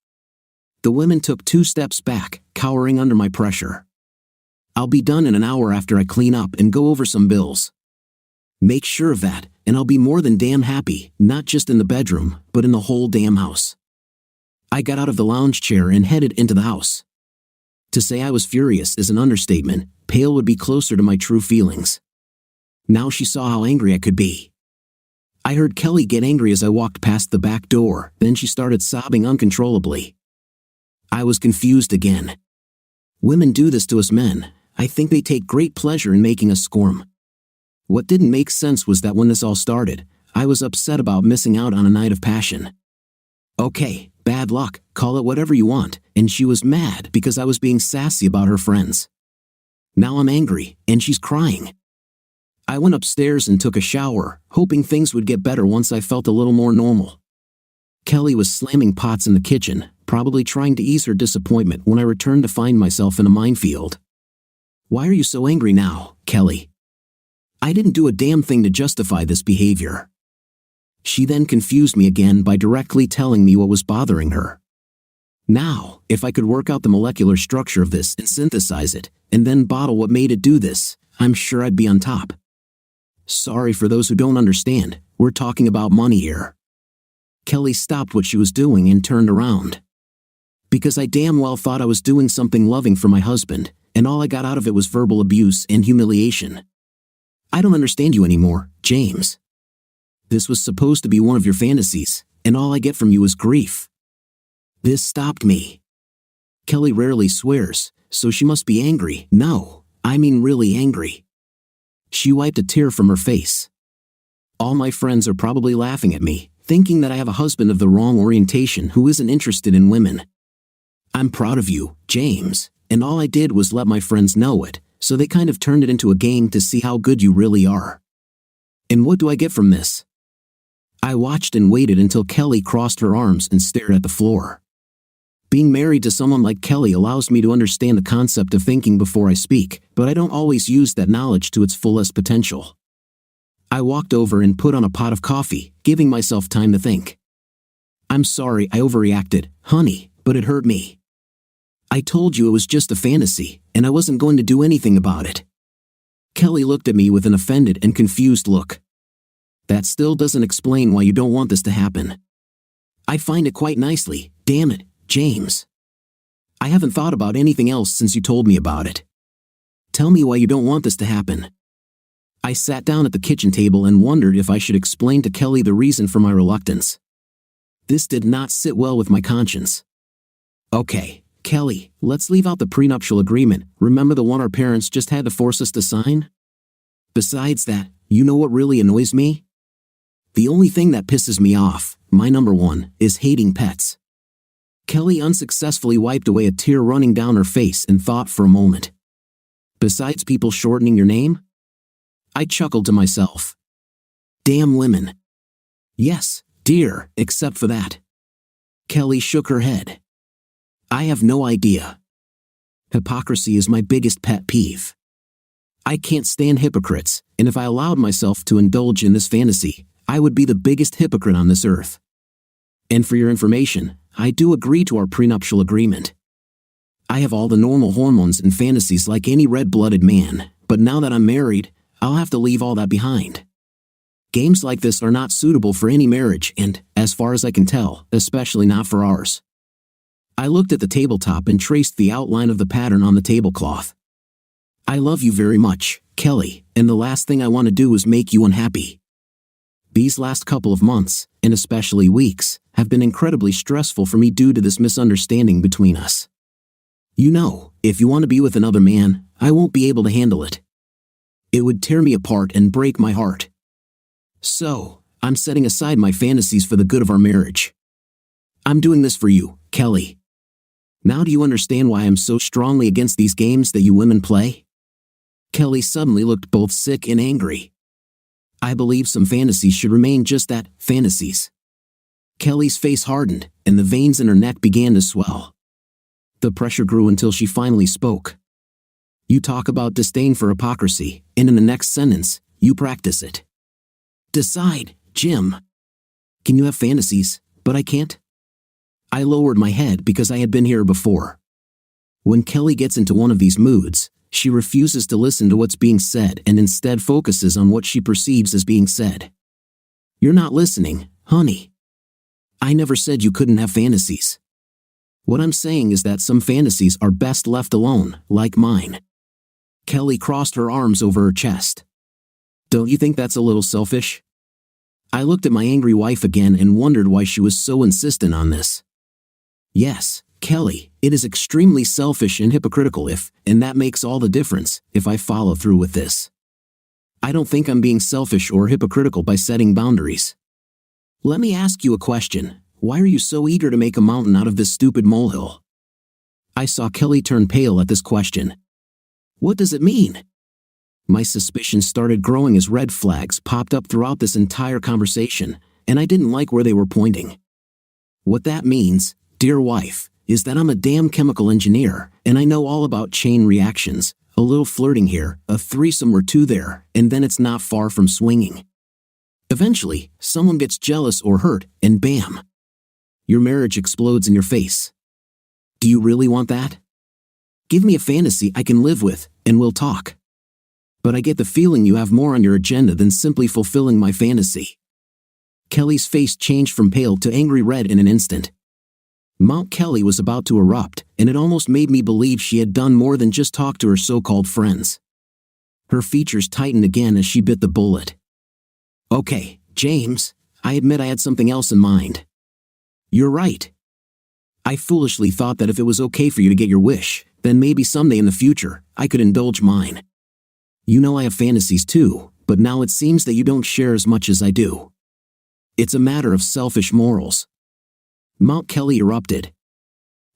The women took 2 steps back, cowering under my pressure. "I'll be done in an hour after I clean up and go over some bills. Make sure of that, and I'll be more than damn happy, not just in the bedroom, but in the whole damn house." I got out of the lounge chair and headed into the house. To say I was furious is an understatement. Pale would be closer to my true feelings. Now she saw how angry I could be. I heard Kelly get angry as I walked past the back door, then she started sobbing uncontrollably. I was confused again. Women do this to us men. I think they take great pleasure in making us squirm. What didn't make sense was that when this all started, I was upset about missing out on a night of passion. Okay, bad luck, call it whatever you want, and she was mad because I was being sassy about her friends. Now I'm angry, and she's crying. I went upstairs and took a shower, hoping things would get better once I felt a little more normal. Kelly was slamming pots in the kitchen, probably trying to ease her disappointment when I returned to find myself in a minefield. "Why are you so angry now, Kelly? I didn't do a damn thing to justify this behavior." She then confused me again by directly telling me what was bothering her. Now, if I could work out the molecular structure of this and synthesize it, and then bottle what made it do this, I'm sure I'd be on top. Sorry for those who don't understand, we're talking about money here. Kelly stopped what she was doing and turned around. Because I damn well thought I was doing something loving for my husband, and all I got out of it was verbal abuse and humiliation. I don't understand you anymore, James. This was supposed to be one of your fantasies, and all I get from you is grief. This stopped me. Kelly rarely swears, so she must be angry. No, I mean really angry. She wiped a tear from her face. All my friends are probably laughing at me, thinking that I have a husband of the wrong orientation who isn't interested in women. I'm proud of you, James, and all I did was let my friends know it, so they kind of turned it into a game to see how good you really are. And what do I get from this? I watched and waited until Kelly crossed her arms and stared at the floor. Being married to someone like Kelly allows me to understand the concept of thinking before I speak, but I don't always use that knowledge to its fullest potential. I walked over and put on a pot of coffee, giving myself time to think. I'm sorry I overreacted, honey, but it hurt me. I told you it was just a fantasy, and I wasn't going to do anything about it. Kelly looked at me with an offended and confused look. That still doesn't explain why you don't want this to happen. I find it quite nicely, damn it, James. I haven't thought about anything else since you told me about it. Tell me why you don't want this to happen. I sat down at the kitchen table and wondered if I should explain to Kelly the reason for my reluctance. This did not sit well with my conscience. Okay, Kelly, let's leave out the prenuptial agreement. Remember the one our parents just had to force us to sign? Besides that, you know what really annoys me? The only thing that pisses me off, my number one, is hating pets. Kelly unsuccessfully wiped away a tear running down her face and thought for a moment. Besides people shortening your name? I chuckled to myself. Damn women. Yes, dear, except for that. Kelly shook her head. I have no idea. Hypocrisy is my biggest pet peeve. I can't stand hypocrites, and if I allowed myself to indulge in this fantasy, I would be the biggest hypocrite on this earth. And for your information, I do agree to our prenuptial agreement. I have all the normal hormones and fantasies like any red-blooded man, but now that I'm married, I'll have to leave all that behind. Games like this are not suitable for any marriage and, as far as I can tell, especially not for ours. I looked at the tabletop and traced the outline of the pattern on the tablecloth. I love you very much, Kelly, and the last thing I want to do is make you unhappy. These last couple of months, and especially weeks, have been incredibly stressful for me due to this misunderstanding between us. You know, if you want to be with another man, I won't be able to handle it. It would tear me apart and break my heart. So, I'm setting aside my fantasies for the good of our marriage. I'm doing this for you, Kelly. Now do you understand why I'm so strongly against these games that you women play? Kelly suddenly looked both sick and angry. I believe some fantasies should remain just that, fantasies. Kelly's face hardened, and the veins in her neck began to swell. The pressure grew until she finally spoke. You talk about disdain for hypocrisy, and in the next sentence, you practice it. Decide, Jim. Can you have fantasies, but I can't? I lowered my head because I had been here before. When Kelly gets into one of these moods, she refuses to listen to what's being said and instead focuses on what she perceives as being said. You're not listening, honey. I never said you couldn't have fantasies. What I'm saying is that some fantasies are best left alone, like mine. Kelly crossed her arms over her chest. Don't you think that's a little selfish? I looked at my angry wife again and wondered why she was so insistent on this. Yes, Kelly, it is extremely selfish and hypocritical and that makes all the difference, if I follow through with this. I don't think I'm being selfish or hypocritical by setting boundaries. Let me ask you a question. Why are you so eager to make a mountain out of this stupid molehill? I saw Kelly turn pale at this question. What does it mean? My suspicions started growing as red flags popped up throughout this entire conversation, and I didn't like where they were pointing. What that means, dear wife, is that I'm a damn chemical engineer, and I know all about chain reactions, a little flirting here, a threesome or two there, and then it's not far from swinging. Eventually, someone gets jealous or hurt, and bam! Your marriage explodes in your face. Do you really want that? Give me a fantasy I can live with, and we'll talk. But I get the feeling you have more on your agenda than simply fulfilling my fantasy. Kelly's face changed from pale to angry red in an instant. Mount Kelly was about to erupt, and it almost made me believe she had done more than just talk to her so-called friends. Her features tightened again as she bit the bullet. Okay, James, I admit I had something else in mind. You're right. I foolishly thought that if it was okay for you to get your wish, then maybe someday in the future, I could indulge mine. You know I have fantasies too, but now it seems that you don't share as much as I do. It's a matter of selfish morals. Mount Kelly erupted.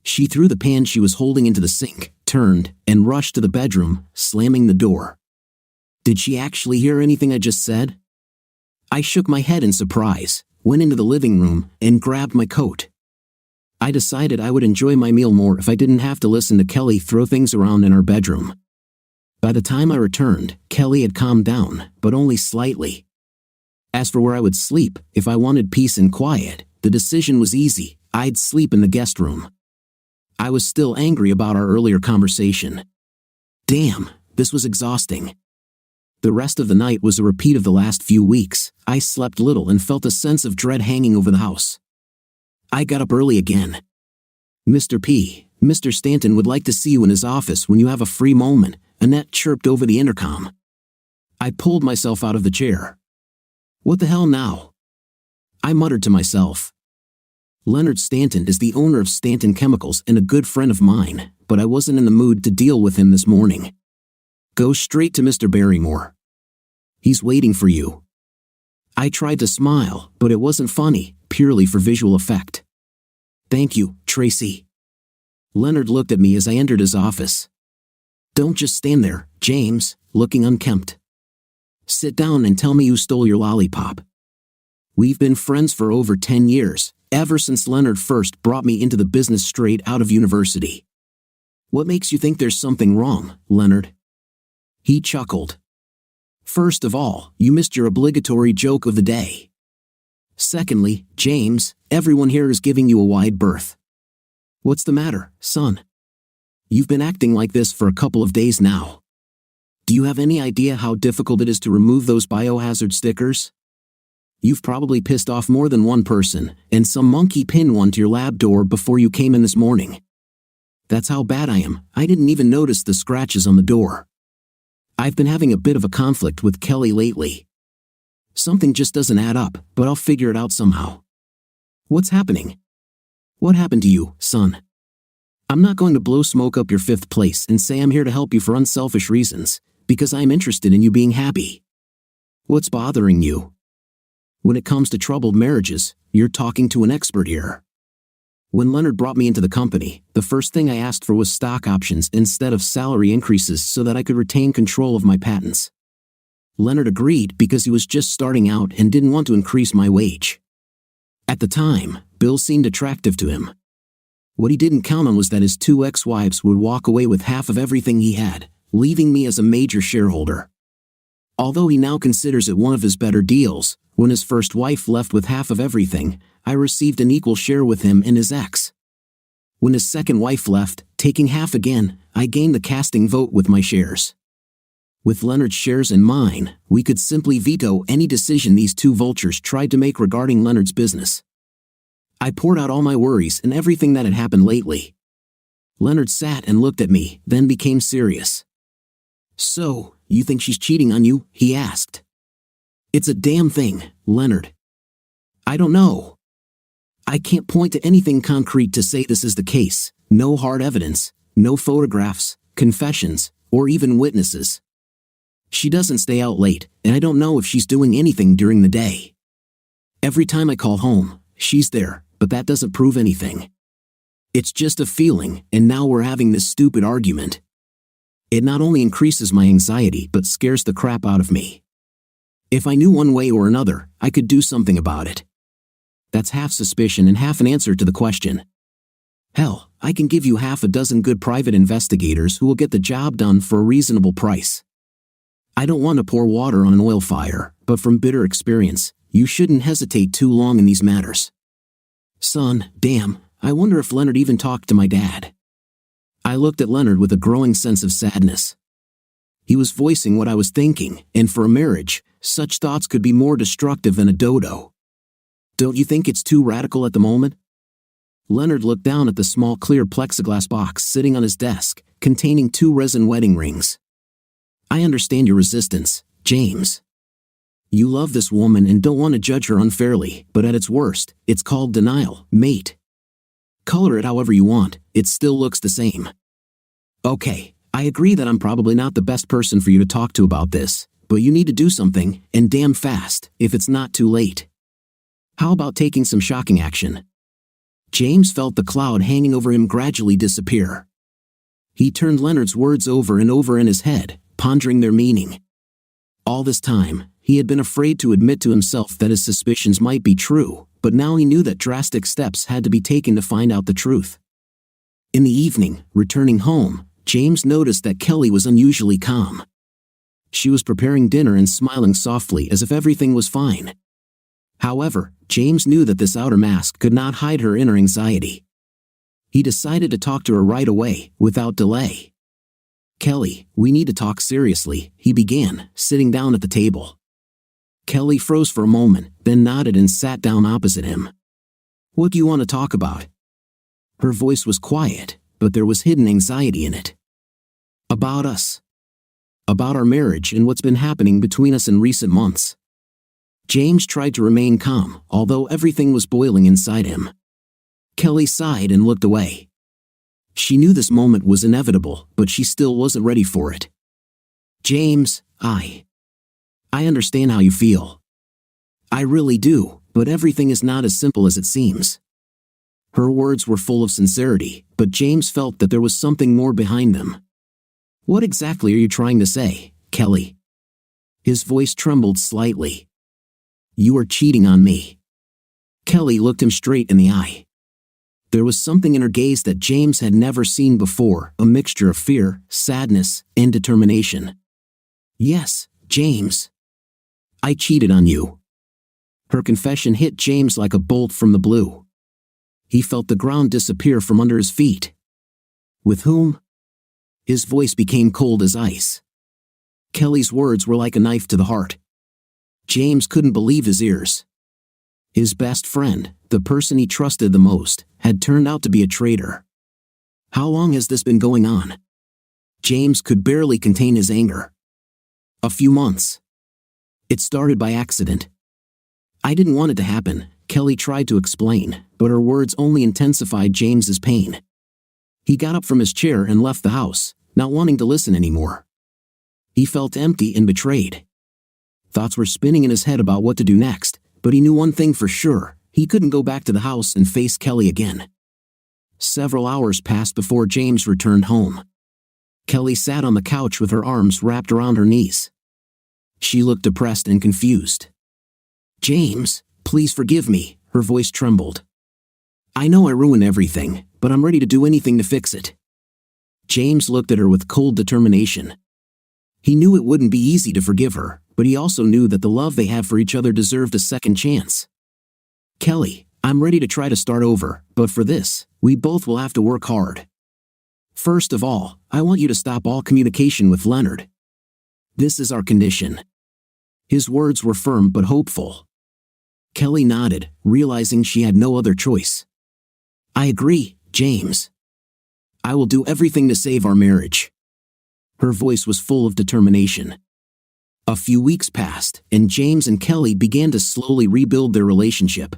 She threw the pan she was holding into the sink, turned, and rushed to the bedroom, slamming the door. Did she actually hear anything I just said? I shook my head in surprise, went into the living room, and grabbed my coat. I decided I would enjoy my meal more if I didn't have to listen to Kelly throw things around in our bedroom. By the time I returned, Kelly had calmed down, but only slightly. As for where I would sleep, if I wanted peace and quiet, the decision was easy. I'd sleep in the guest room. I was still angry about our earlier conversation. Damn, this was exhausting. The rest of the night was a repeat of the last few weeks. I slept little and felt a sense of dread hanging over the house. I got up early again. Mr. Stanton would like to see you in his office when you have a free moment, Annette chirped over the intercom. I pulled myself out of the chair. What the hell now? I muttered to myself. Leonard Stanton is the owner of Stanton Chemicals and a good friend of mine, but I wasn't in the mood to deal with him this morning. Go straight to Mr. Barrymore. He's waiting for you. I tried to smile, but it wasn't funny, purely for visual effect. Thank you, Tracy. Leonard looked at me as I entered his office. Don't just stand there, James, looking unkempt. Sit down and tell me who stole your lollipop. We've been friends for over 10 years, ever since Leonard first brought me into the business straight out of university. What makes you think there's something wrong, Leonard? He chuckled. First of all, you missed your obligatory joke of the day. Secondly, James, everyone here is giving you a wide berth. What's the matter, son? You've been acting like this for a couple of days now. Do you have any idea how difficult it is to remove those biohazard stickers? You've probably pissed off more than one person, and some monkey pinned one to your lab door before you came in this morning. That's how bad I am. I didn't even notice the scratches on the door. I've been having a bit of a conflict with Kelly lately. Something just doesn't add up, but I'll figure it out somehow. What's happening? What happened to you, son? I'm not going to blow smoke up your fifth place and say I'm here to help you for unselfish reasons, because I'm interested in you being happy. What's bothering you? When it comes to troubled marriages, you're talking to an expert here. When Leonard brought me into the company, the first thing I asked for was stock options instead of salary increases so that I could retain control of my patents. Leonard agreed because he was just starting out and didn't want to increase my wage. At the time, Bill seemed attractive to him. What he didn't count on was that his two ex-wives would walk away with half of everything he had, leaving me as a major shareholder. Although he now considers it one of his better deals, when his first wife left with half of everything, I received an equal share with him and his ex. When his second wife left, taking half again, I gained the casting vote with my shares. With Leonard's shares and mine, we could simply veto any decision these two vultures tried to make regarding Leonard's business. I poured out all my worries and everything that had happened lately. Leonard sat and looked at me, then became serious. So, you think she's cheating on you? He asked. It's a damn thing, Leonard. I don't know. I can't point to anything concrete to say this is the case. No hard evidence, no photographs, confessions, or even witnesses. She doesn't stay out late, and I don't know if she's doing anything during the day. Every time I call home, she's there, but that doesn't prove anything. It's just a feeling, and now we're having this stupid argument. It not only increases my anxiety but scares the crap out of me. If I knew one way or another, I could do something about it. That's half suspicion and half an answer to the question. Hell, I can give you half a dozen good private investigators who will get the job done for a reasonable price. I don't want to pour water on an oil fire, but from bitter experience, you shouldn't hesitate too long in these matters. Son, damn, I wonder if Leonard even talked to my dad. I looked at Leonard with a growing sense of sadness. He was voicing what I was thinking, and for a marriage, such thoughts could be more destructive than a dodo. Don't you think it's too radical at the moment? Leonard looked down at the small clear plexiglass box sitting on his desk, containing 2 resin wedding rings. I understand your resistance, James. You love this woman and don't want to judge her unfairly, but at its worst, it's called denial, mate. Color it however you want, it still looks the same. Okay, I agree that I'm probably not the best person for you to talk to about this, but you need to do something, and damn fast, if it's not too late. How about taking some shocking action? James felt the cloud hanging over him gradually disappear. He turned Leonard's words over and over in his head, pondering their meaning. All this time, he had been afraid to admit to himself that his suspicions might be true, but now he knew that drastic steps had to be taken to find out the truth. In the evening, returning home, James noticed that Kelly was unusually calm. She was preparing dinner and smiling softly as if everything was fine. However, James knew that this outer mask could not hide her inner anxiety. He decided to talk to her right away, without delay. Kelly, we need to talk seriously, he began, sitting down at the table. Kelly froze for a moment, then nodded and sat down opposite him. What do you want to talk about? Her voice was quiet, but there was hidden anxiety in it. About us. About our marriage and what's been happening between us in recent months. James tried to remain calm, although everything was boiling inside him. Kelly sighed and looked away. She knew this moment was inevitable, but she still wasn't ready for it. James, I understand how you feel. I really do, but everything is not as simple as it seems. Her words were full of sincerity, but James felt that there was something more behind them. What exactly are you trying to say, Kelly? His voice trembled slightly. You are cheating on me. Kelly looked him straight in the eye. There was something in her gaze that James had never seen before, a mixture of fear, sadness, and determination. Yes, James. I cheated on you. Her confession hit James like a bolt from the blue. He felt the ground disappear from under his feet. With whom? His voice became cold as ice. Kelly's words were like a knife to the heart. James couldn't believe his ears. His best friend, the person he trusted the most, had turned out to be a traitor. How long has this been going on? James could barely contain his anger. A few months. It started by accident. I didn't want it to happen, Kelly tried to explain, but her words only intensified James's pain. He got up from his chair and left the house, not wanting to listen anymore. He felt empty and betrayed. Thoughts were spinning in his head about what to do next, but he knew one thing for sure, he couldn't go back to the house and face Kelly again. Several hours passed before James returned home. Kelly sat on the couch with her arms wrapped around her knees. She looked depressed and confused. James, please forgive me, her voice trembled. I know I ruined everything, but I'm ready to do anything to fix it. James looked at her with cold determination. He knew it wouldn't be easy to forgive her, but he also knew that the love they had for each other deserved a second chance. Kelly, I'm ready to try to start over, but for this, we both will have to work hard. First of all, I want you to stop all communication with Leonard. This is our condition. His words were firm but hopeful. Kelly nodded, realizing she had no other choice. I agree, James. I will do everything to save our marriage. Her voice was full of determination. A few weeks passed, and James and Kelly began to slowly rebuild their relationship.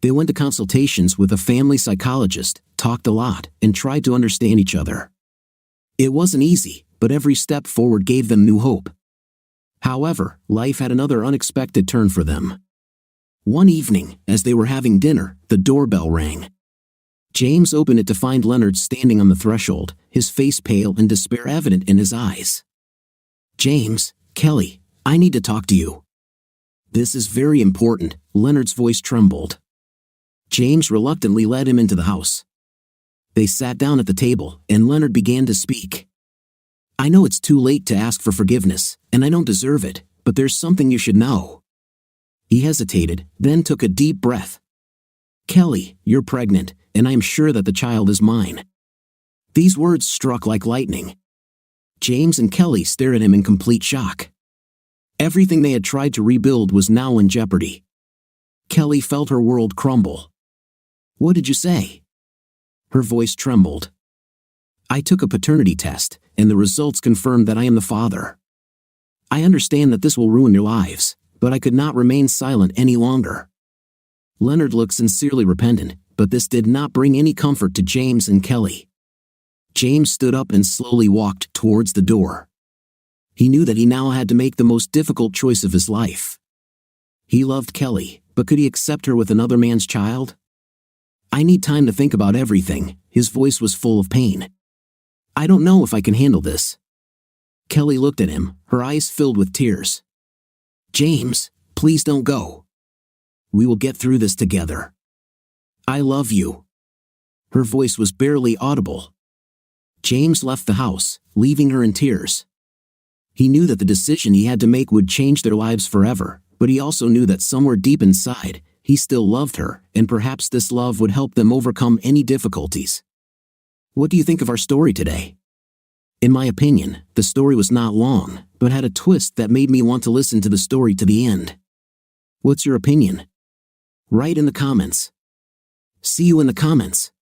They went to consultations with a family psychologist, talked a lot, and tried to understand each other. It wasn't easy, but every step forward gave them new hope. However, life had another unexpected turn for them. One evening, as they were having dinner, the doorbell rang. James opened it to find Leonard standing on the threshold, his face pale and despair evident in his eyes. James, Kelly, I need to talk to you. This is very important, Leonard's voice trembled. James reluctantly led him into the house. They sat down at the table, and Leonard began to speak. I know it's too late to ask for forgiveness, and I don't deserve it, but there's something you should know. He hesitated, then took a deep breath. Kelly, you're pregnant, and I am sure that the child is mine. These words struck like lightning. James and Kelly stared at him in complete shock. Everything they had tried to rebuild was now in jeopardy. Kelly felt her world crumble. What did you say? Her voice trembled. I took a paternity test, and the results confirmed that I am the father. I understand that this will ruin your lives, but I could not remain silent any longer. Leonard looked sincerely repentant, but this did not bring any comfort to James and Kelly. James stood up and slowly walked towards the door. He knew that he now had to make the most difficult choice of his life. He loved Kelly, but could he accept her with another man's child? I need time to think about everything. His voice was full of pain. I don't know if I can handle this. Kelly looked at him, her eyes filled with tears. James, please don't go. We will get through this together. I love you. Her voice was barely audible. James left the house, leaving her in tears. He knew that the decision he had to make would change their lives forever, but he also knew that somewhere deep inside, he still loved her, and perhaps this love would help them overcome any difficulties. What do you think of our story today? In my opinion, the story was not long, but had a twist that made me want to listen to the story to the end. What's your opinion? Write in the comments. See you in the comments.